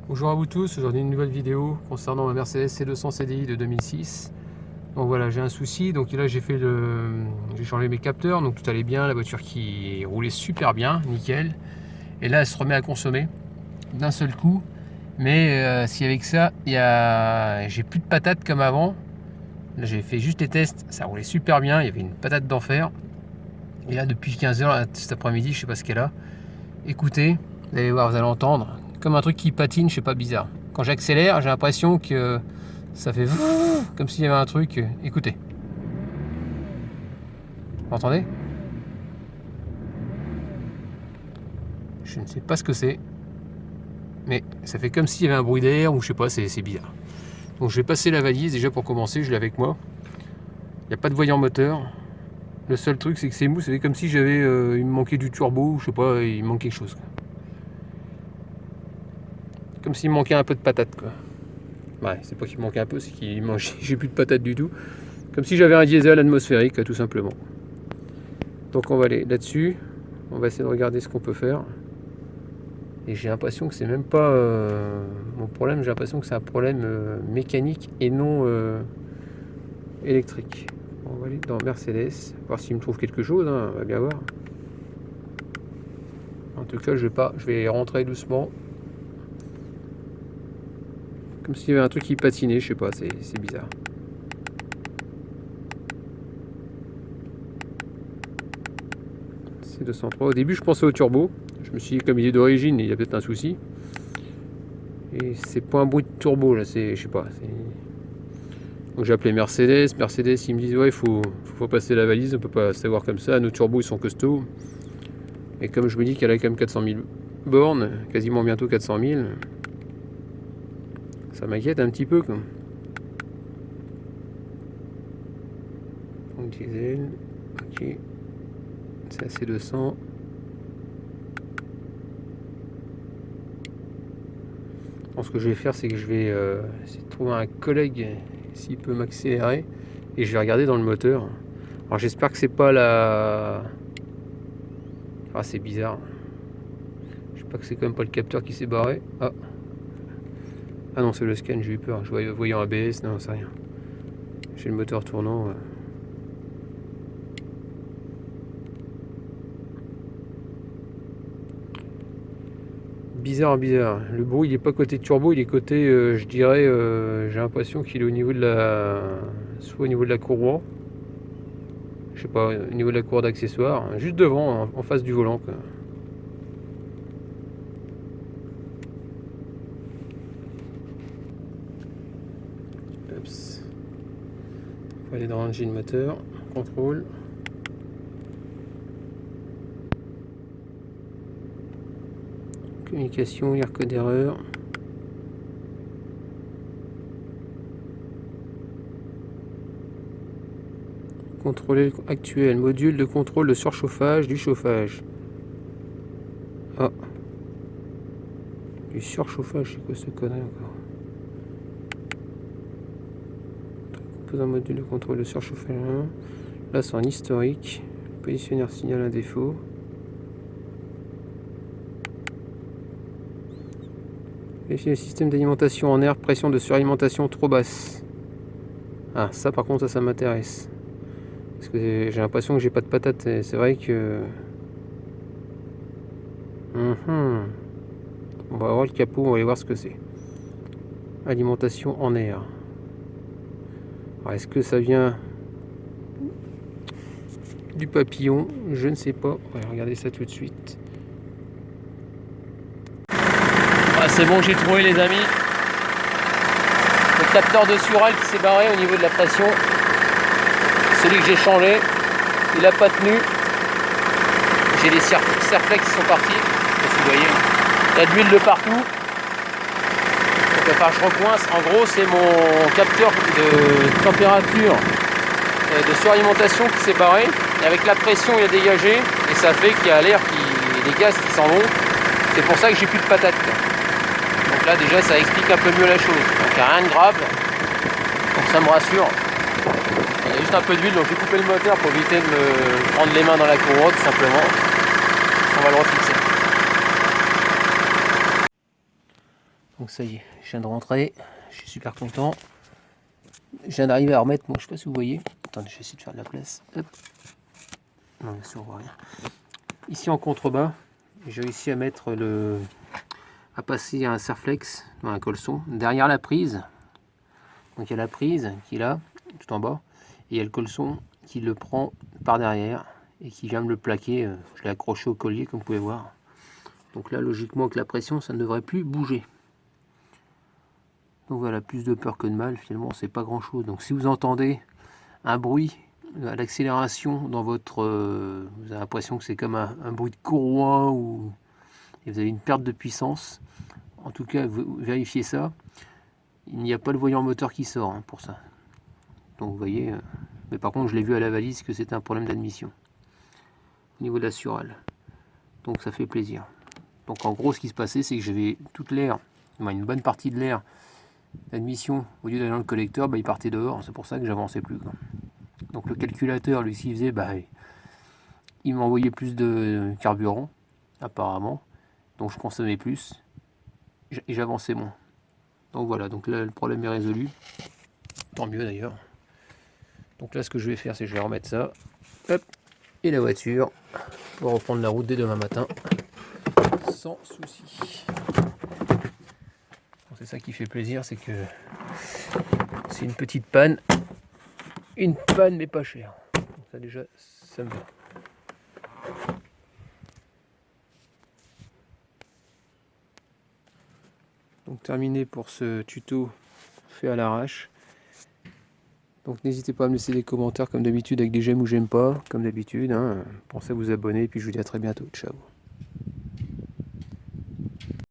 Bonjour à vous tous, aujourd'hui une nouvelle vidéo concernant ma Mercedes C200 CDI de 2006. Donc voilà, j'ai un souci, donc là j'ai changé mes capteurs, donc tout allait bien, la voiture qui roulait super bien, nickel. Et là elle se remet à consommer d'un seul coup, mais si avec ça, j'ai plus de patates comme avant. Là j'ai fait juste les tests, ça roulait super bien, il y avait une patate d'enfer. Et là depuis 15 heures, cet après-midi, je sais pas ce qu'elle a. Écoutez, vous allez voir, vous allez entendre comme un truc qui patine, je sais pas, bizarre. Quand j'accélère, j'ai l'impression que ça fait comme s'il y avait un truc. Écoutez, vous entendez? Je ne sais pas ce que c'est, mais ça fait comme s'il y avait un bruit d'air ou je sais pas, c'est bizarre. Donc je vais passer la valise déjà pour commencer, je l'ai avec moi. Il n'y a pas de voyant moteur. Le seul truc c'est que c'est mou, ça fait comme si il me manquait du turbo ou je sais pas, il me manque quelque chose. Comme s'il me manquait un peu de patate quoi. Ouais, c'est pas qu'il me manquait un peu, c'est qu'il manque, j'ai plus de patate du tout. Comme si j'avais un diesel atmosphérique, tout simplement. Donc on va aller là-dessus. On va essayer de regarder ce qu'on peut faire. Et j'ai l'impression que c'est même pas mon problème. J'ai l'impression que c'est un problème mécanique et non électrique. On va aller dans Mercedes, voir s'il me trouve quelque chose. Hein, on va bien voir. En tout cas, je vais rentrer doucement. Comme s'il y avait un truc qui patinait, je sais pas, c'est bizarre. C'est 203. Au début, je pensais au turbo. Je me suis dit, comme il est d'origine, il y a peut-être un souci. Et c'est pas un bruit de turbo, là, je sais pas. Donc j'ai appelé Mercedes. Mercedes, ils me disent, ouais, il faut passer la valise, on peut pas savoir comme ça. Nos turbos, ils sont costauds. Et comme je me dis qu'elle a quand même 400 000 bornes, quasiment bientôt 400 000, ça m'inquiète un petit peu, quoi. Donc diesel, ok. C'est assez 200. Bon, ce que je vais faire, c'est que je vais essayer de trouver un collègue s'il peut m'accélérer et je vais regarder dans le moteur. Alors j'espère que c'est pas la... Ah, c'est bizarre. J'espère que c'est quand même pas le capteur qui s'est barré. Ah, ah non, c'est le scan, j'ai eu peur. Je voyais un ABS, non, c'est rien. J'ai le moteur tournant. Bizarre, bizarre. Le bruit, il est pas côté turbo, il est côté, je dirais, j'ai l'impression qu'il est au niveau de soit au niveau de la courroie, je sais pas, au niveau de la courroie d'accessoires, juste devant, en face du volant, quoi. Oups. On va aller dans Engine moteur, contrôle. Communication, lire code d'erreur. Contrôler actuel, module de contrôle de surchauffage, du chauffage. Ah. Du surchauffage, c'est quoi ce connerie encore? Compose un module de contrôle de surchauffage. Là, c'est en historique. Positionnaire signale un défaut. Vérifier le système d'alimentation en air, pression de suralimentation trop basse. Ah, ça par contre, ça m'intéresse. Parce que j'ai l'impression que j'ai pas de patate. C'est vrai que... On va voir le capot, on va aller voir ce que c'est. Alimentation en air. Alors, est-ce que ça vient du papillon? Je ne sais pas. On va regarder ça tout de suite. Ah, c'est bon, j'ai trouvé les amis. Le capteur de Sural qui s'est barré au niveau de la pression. Celui que j'ai changé, il n'a pas tenu. J'ai les serflex qui sont partis. Vous voyez, il y a de l'huile de partout. Donc il va falloir que je recoince. En gros, c'est mon capteur de température de suralimentation qui s'est barré. Et avec la pression, il a dégagé. Et ça fait qu'il y a l'air, les gaz qui s'en vont. C'est pour ça que j'ai plus de patates. Donc là, déjà, ça explique un peu mieux la chose. Donc il n'y a rien de grave. Donc ça me rassure. Il y a juste un peu d'huile, donc j'ai coupé le moteur pour éviter de me prendre les mains dans la courroie tout simplement. On va le refixer. Donc Donc ça y est, je viens de rentrer, je suis super content. Je viens d'arriver à remettre, je sais pas si vous voyez. Attendez, je vais essayer de faire de la place. Hop. Non, bien sûr, on voit rien. Ici en contrebas, j'ai réussi à mettre à passer un Serflex dans un colson derrière la prise. Donc il y a la prise qui est là, tout en bas, et il y a le colson qui le prend par derrière et qui vient me le plaquer. Je l'ai accroché au collier comme vous pouvez voir. Donc là, logiquement, avec la pression, ça ne devrait plus bouger. Donc voilà, plus de peur que de mal, finalement, c'est pas grand chose. Donc si vous entendez un bruit à l'accélération dans votre... vous avez l'impression que c'est comme un bruit de courroie ou et vous avez une perte de puissance, en tout cas, vous vérifiez ça. Il n'y a pas le voyant moteur qui sort pour ça. Donc vous voyez, mais par contre, je l'ai vu à la valise que c'était un problème d'admission au niveau de la surale. Donc ça fait plaisir. Donc en gros, ce qui se passait, c'est que j'avais toute l'air, une bonne partie de l'air d'admission, au lieu d'aller dans le collecteur, il partait dehors. C'est pour ça que j'avançais plus, quoi. Donc le calculateur, lui, ce qu'il faisait, il m'envoyait plus de carburant, apparemment. Donc je consommais plus et j'avançais moins. Donc voilà, donc là le problème est résolu. Tant mieux d'ailleurs. Donc là ce que je vais faire, c'est que je vais remettre ça. Hop, et la voiture pour reprendre la route dès demain matin. Sans souci. C'est ça qui fait plaisir, c'est que c'est une petite panne. Une panne mais pas chère. Donc ça déjà, ça me va. Donc terminé pour ce tuto fait à l'arrache. Donc n'hésitez pas à me laisser des commentaires comme d'habitude avec des j'aime ou j'aime pas, comme d'habitude. Pensez à vous abonner et puis je vous dis à très bientôt. Ciao.